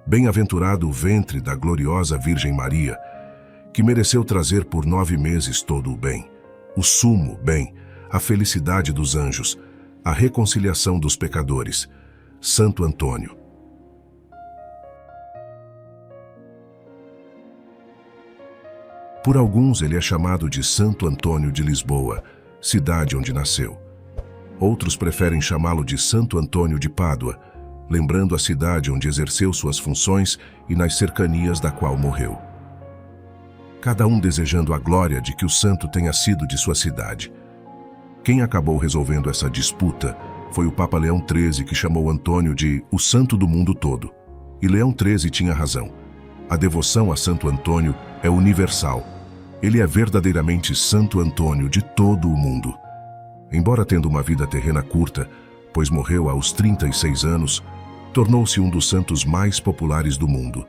Bem-aventurado o ventre da gloriosa Virgem Maria, que mereceu trazer por 9 meses todo o bem, o sumo bem, a felicidade dos anjos, a reconciliação dos pecadores. Santo Antônio. Por alguns ele é chamado de Santo Antônio de Lisboa, cidade onde nasceu. Outros preferem chamá-lo de Santo Antônio de Pádua, lembrando a cidade onde exerceu suas funções e nas cercanias da qual morreu. Cada um desejando a glória de que o santo tenha sido de sua cidade. Quem acabou resolvendo essa disputa foi o Papa Leão XIII, que chamou Antônio de o santo do mundo todo. E Leão XIII tinha razão. A devoção a Santo Antônio é universal. Ele é verdadeiramente Santo Antônio de todo o mundo. Embora tendo uma vida terrena curta, pois morreu aos 36 anos, tornou-se um dos santos mais populares do mundo,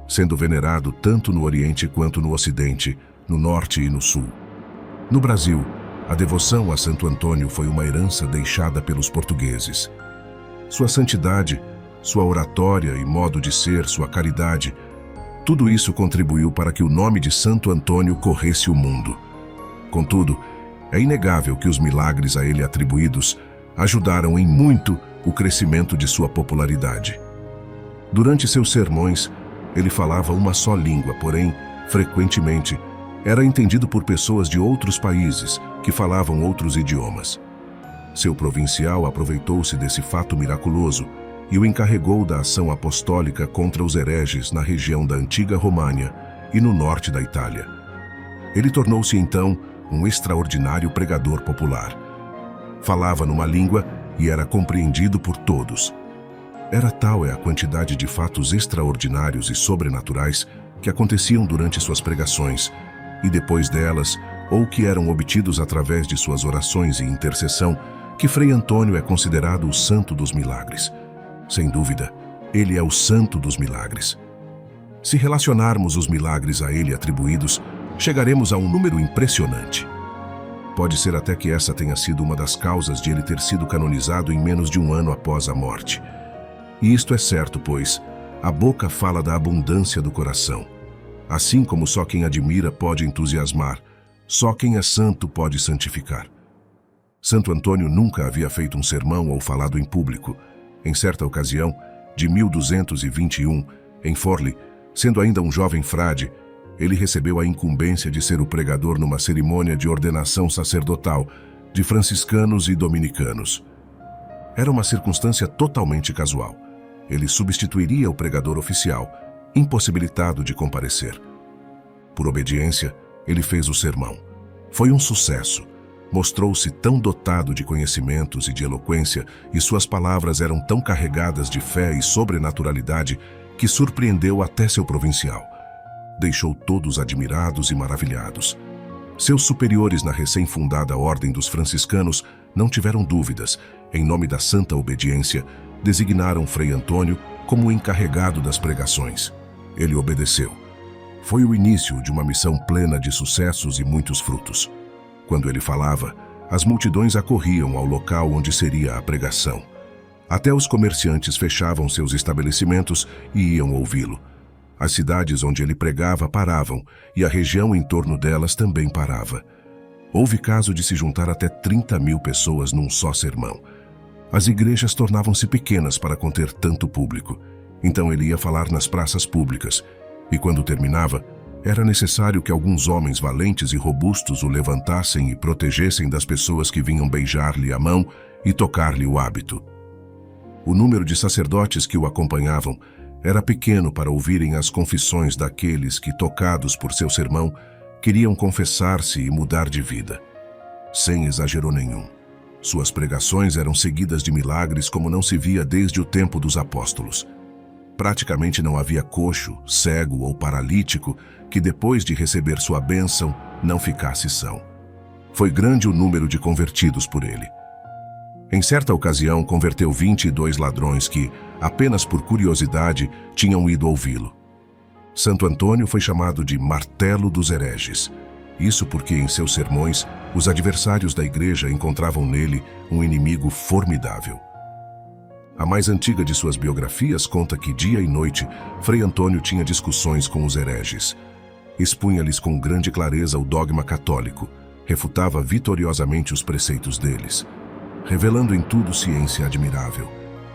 sendo venerado tanto no Oriente quanto no Ocidente, no Norte e no Sul. No Brasil, a devoção a Santo Antônio foi uma herança deixada pelos portugueses. Sua santidade, sua oratória e modo de ser, sua caridade, tudo isso contribuiu para que o nome de Santo Antônio corresse o mundo. Contudo, é inegável que os milagres a ele atribuídos ajudaram em muito o crescimento de sua popularidade. Durante seus sermões, ele falava uma só língua, porém, frequentemente, era entendido por pessoas de outros países que falavam outros idiomas. Seu provincial aproveitou-se desse fato miraculoso e o encarregou da ação apostólica contra os hereges na região da antiga România e no norte da Itália. Ele tornou-se então um extraordinário pregador popular. Falava numa língua e era compreendido por todos. Era tal a quantidade de fatos extraordinários e sobrenaturais que aconteciam durante suas pregações e depois delas, ou que eram obtidos através de suas orações e intercessão, que Frei Antônio é considerado o santo dos milagres. Sem dúvida, ele é o santo dos milagres. Se relacionarmos os milagres a ele atribuídos, chegaremos a um número impressionante. Pode ser até que essa tenha sido uma das causas de ele ter sido canonizado em menos de um ano após a morte. E isto é certo, pois a boca fala da abundância do coração. Assim como só quem admira pode entusiasmar, só quem é santo pode santificar. Santo Antônio nunca havia feito um sermão ou falado em público. Em certa ocasião, de 1221, em Forli, sendo ainda um jovem frade, ele recebeu a incumbência de ser o pregador numa cerimônia de ordenação sacerdotal de franciscanos e dominicanos. Era uma circunstância totalmente casual. Ele substituiria o pregador oficial, impossibilitado de comparecer. Por obediência, ele fez o sermão. Foi um sucesso. Mostrou-se tão dotado de conhecimentos e de eloquência, e suas palavras eram tão carregadas de fé e sobrenaturalidade que surpreendeu até seu provincial. Deixou todos admirados e maravilhados. Seus superiores na recém-fundada Ordem dos Franciscanos não tiveram dúvidas. Em nome da santa obediência, designaram Frei Antônio como o encarregado das pregações. Ele obedeceu. Foi o início de uma missão plena de sucessos e muitos frutos. Quando ele falava, as multidões acorriam ao local onde seria a pregação. Até os comerciantes fechavam seus estabelecimentos e iam ouvi-lo. As cidades onde ele pregava paravam, e a região em torno delas também parava. Houve caso de se juntar até 30.000 pessoas num só sermão. As igrejas tornavam-se pequenas para conter tanto público. Então ele ia falar nas praças públicas, e quando terminava, era necessário que alguns homens valentes e robustos o levantassem e protegessem das pessoas que vinham beijar-lhe a mão e tocar-lhe o hábito. O número de sacerdotes que o acompanhavam era pequeno para ouvirem as confissões daqueles que, tocados por seu sermão, queriam confessar-se e mudar de vida. Sem exagero nenhum. Suas pregações eram seguidas de milagres como não se via desde o tempo dos apóstolos. Praticamente não havia coxo, cego ou paralítico que, depois de receber sua bênção, não ficasse são. Foi grande o número de convertidos por ele. Em certa ocasião, converteu 22 ladrões que, apenas por curiosidade, tinham ido ouvi-lo. Santo Antônio foi chamado de martelo dos hereges. Isso porque, em seus sermões, os adversários da igreja encontravam nele um inimigo formidável. A mais antiga de suas biografias conta que dia e noite Frei Antônio tinha discussões com os hereges. Expunha-lhes com grande clareza o dogma católico, refutava vitoriosamente os preceitos deles, revelando em tudo ciência admirável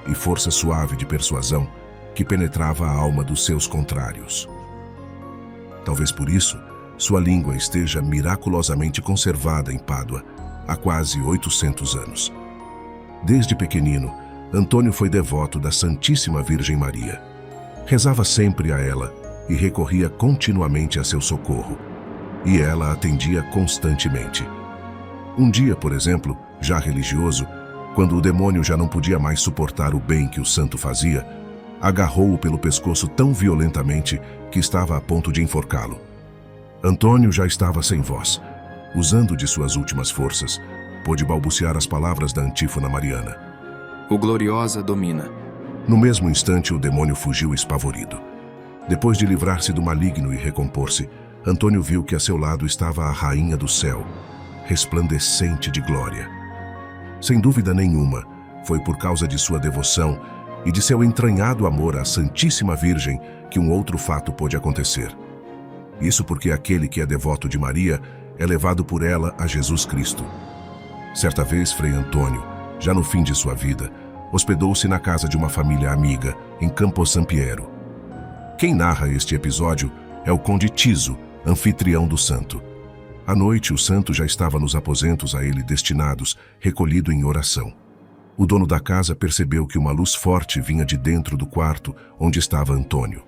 e força suave de persuasão que penetrava a alma dos seus contrários. Talvez por isso, sua língua esteja miraculosamente conservada em Pádua há quase 800 anos. Desde pequenino, Antônio foi devoto da Santíssima Virgem Maria. Rezava sempre a ela e recorria continuamente a seu socorro, e ela atendia constantemente. Um dia, por exemplo, já religioso, quando o demônio já não podia mais suportar o bem que o santo fazia, agarrou-o pelo pescoço tão violentamente que estava a ponto de enforcá-lo. Antônio já estava sem voz. Usando de suas últimas forças, pôde balbuciar as palavras da antífona mariana. O Gloriosa domina. No mesmo instante, o demônio fugiu espavorido. Depois de livrar-se do maligno e recompor-se, Antônio viu que a seu lado estava a rainha do céu, resplandecente de glória. Sem dúvida nenhuma, foi por causa de sua devoção e de seu entranhado amor à Santíssima Virgem que um outro fato pôde acontecer. Isso porque aquele que é devoto de Maria é levado por ela a Jesus Cristo. Certa vez, Frei Antônio, já no fim de sua vida, hospedou-se na casa de uma família amiga, em Campo Sampiero. Quem narra este episódio é o conde Tiso, anfitrião do santo. À noite, o santo já estava nos aposentos a ele destinados, recolhido em oração. O dono da casa percebeu que uma luz forte vinha de dentro do quarto onde estava Antônio.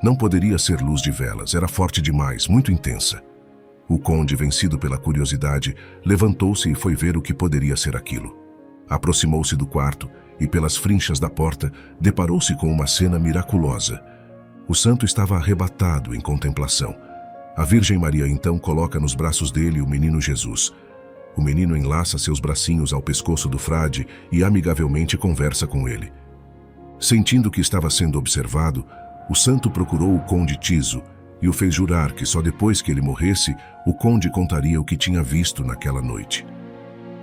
Não poderia ser luz de velas, era forte demais, muito intensa. O conde, vencido pela curiosidade, levantou-se e foi ver o que poderia ser aquilo. Aproximou-se do quarto e, pelas frinchas da porta, deparou-se com uma cena miraculosa. O santo estava arrebatado em contemplação. A Virgem Maria então coloca nos braços dele o menino Jesus. O menino enlaça seus bracinhos ao pescoço do frade e amigavelmente conversa com ele. Sentindo que estava sendo observado, o santo procurou o conde Tiso e o fez jurar que só depois que ele morresse, o conde contaria o que tinha visto naquela noite.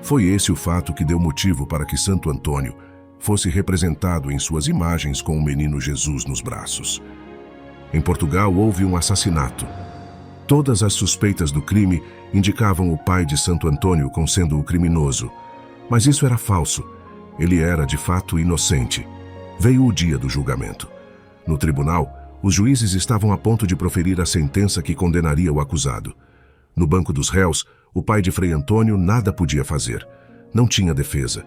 Foi esse o fato que deu motivo para que Santo Antônio fosse representado em suas imagens com o menino Jesus nos braços. Em Portugal houve um assassinato. Todas as suspeitas do crime indicavam o pai de Santo Antônio como sendo o criminoso. Mas isso era falso. Ele era, de fato, inocente. Veio o dia do julgamento. No tribunal, os juízes estavam a ponto de proferir a sentença que condenaria o acusado. No banco dos réus, o pai de Frei Antônio nada podia fazer. Não tinha defesa.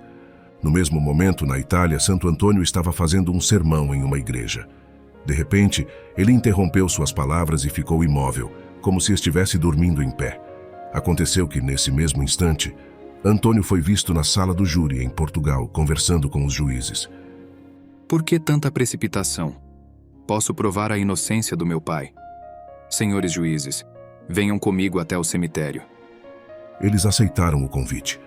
No mesmo momento, na Itália, Santo Antônio estava fazendo um sermão em uma igreja. De repente, ele interrompeu suas palavras e ficou imóvel, como se estivesse dormindo em pé. Aconteceu que, nesse mesmo instante, Antônio foi visto na sala do júri em Portugal, conversando com os juízes. Por que tanta precipitação? Posso provar a inocência do meu pai. Senhores juízes, venham comigo até o cemitério. Eles aceitaram o convite.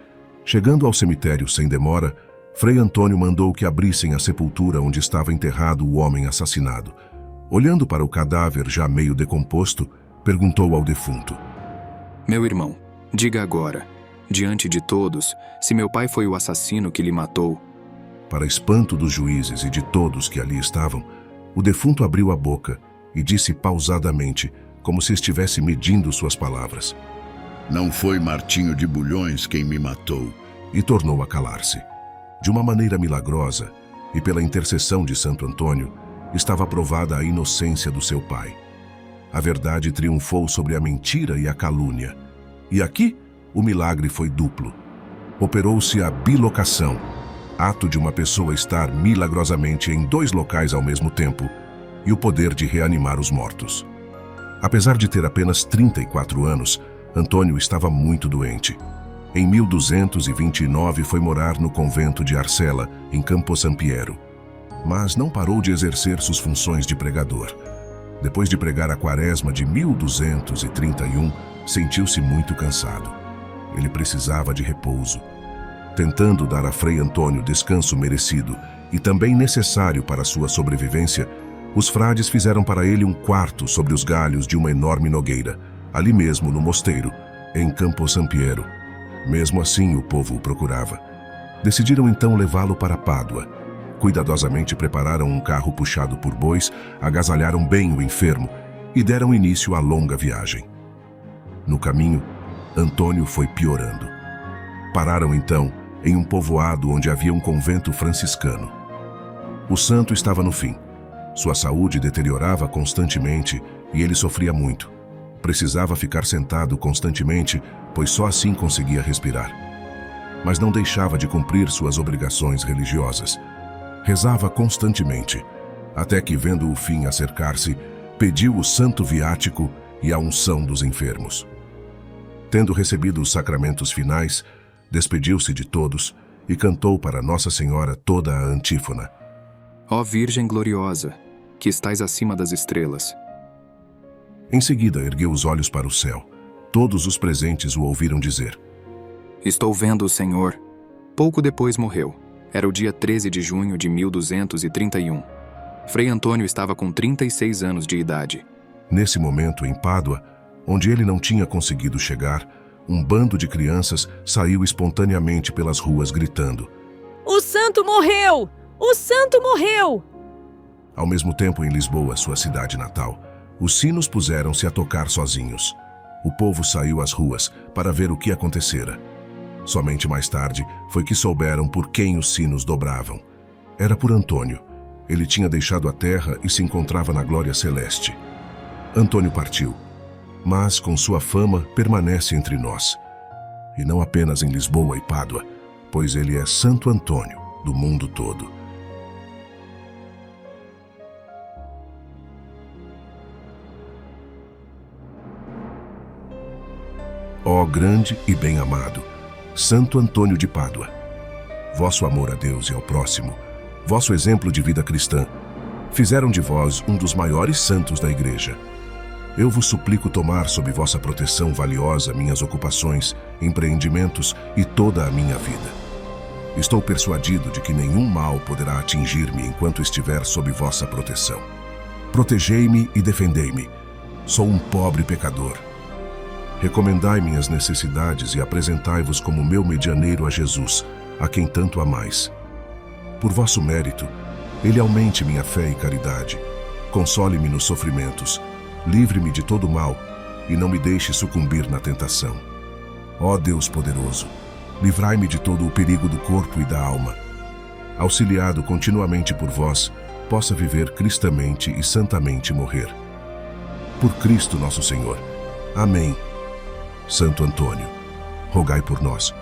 Chegando ao cemitério sem demora, Frei Antônio mandou que abrissem a sepultura onde estava enterrado o homem assassinado. Olhando para o cadáver já meio decomposto, perguntou ao defunto: Meu irmão, diga agora, diante de todos, se meu pai foi o assassino que lhe matou. Para espanto dos juízes e de todos que ali estavam, o defunto abriu a boca e disse pausadamente, como se estivesse medindo suas palavras: Não foi Martinho de Bulhões quem me matou. E tornou a calar-se. De uma maneira milagrosa, e pela intercessão de Santo Antônio, estava provada a inocência do seu pai. A verdade triunfou sobre a mentira e a calúnia. E aqui, o milagre foi duplo. Operou-se a bilocação, ato de uma pessoa estar milagrosamente em dois locais ao mesmo tempo, e o poder de reanimar os mortos. Apesar de ter apenas 34 anos, Antônio estava muito doente. Em 1229 foi morar no convento de Arcela, em Campo Sampiero. Mas não parou de exercer suas funções de pregador. Depois de pregar a quaresma de 1231, sentiu-se muito cansado. Ele precisava de repouso. Tentando dar a Frei Antônio descanso merecido e também necessário para sua sobrevivência, os frades fizeram para ele um quarto sobre os galhos de uma enorme nogueira, ali mesmo no mosteiro, em Campo Sampiero. Mesmo assim, o povo o procurava. Decidiram então levá-lo para Pádua. Cuidadosamente prepararam um carro puxado por bois, agasalharam bem o enfermo e deram início à longa viagem. No caminho, Antônio foi piorando. Pararam então em um povoado onde havia um convento franciscano. O santo estava no fim. Sua saúde deteriorava constantemente e ele sofria muito. Precisava ficar sentado constantemente, pois só assim conseguia respirar. Mas não deixava de cumprir suas obrigações religiosas. Rezava constantemente, até que, vendo o fim acercar-se, pediu o santo viático e a unção dos enfermos. Tendo recebido os sacramentos finais, despediu-se de todos e cantou para Nossa Senhora toda a antífona. Ó Virgem gloriosa, que estais acima das estrelas. Em seguida, ergueu os olhos para o céu. Todos os presentes o ouviram dizer: Estou vendo o Senhor. Pouco depois morreu. Era o dia 13 de junho de 1231. Frei Antônio estava com 36 anos de idade. Nesse momento, em Pádua, onde ele não tinha conseguido chegar, um bando de crianças saiu espontaneamente pelas ruas gritando: O santo morreu! O santo morreu! Ao mesmo tempo, em Lisboa, sua cidade natal, os sinos puseram-se a tocar sozinhos. O povo saiu às ruas para ver o que acontecera. Somente mais tarde foi que souberam por quem os sinos dobravam. Era por Antônio. Ele tinha deixado a terra e se encontrava na glória celeste. Antônio partiu, mas com sua fama permanece entre nós. E não apenas em Lisboa e Pádua, pois ele é Santo Antônio do mundo todo. Ó grande e bem-amado, Santo Antônio de Pádua, vosso amor a Deus e ao próximo, vosso exemplo de vida cristã, fizeram de vós um dos maiores santos da Igreja. Eu vos suplico tomar sob vossa proteção valiosa minhas ocupações, empreendimentos e toda a minha vida. Estou persuadido de que nenhum mal poderá atingir-me enquanto estiver sob vossa proteção. Protegei-me e defendei-me. Sou um pobre pecador. Recomendai minhas necessidades e apresentai-vos como meu medianeiro a Jesus, a quem tanto amais. Por vosso mérito, ele aumente minha fé e caridade, console-me nos sofrimentos, livre-me de todo mal e não me deixe sucumbir na tentação. Ó Deus poderoso, livrai-me de todo o perigo do corpo e da alma. Auxiliado continuamente por vós, possa viver cristamente e santamente morrer. Por Cristo nosso Senhor. Amém. Santo Antônio, rogai por nós.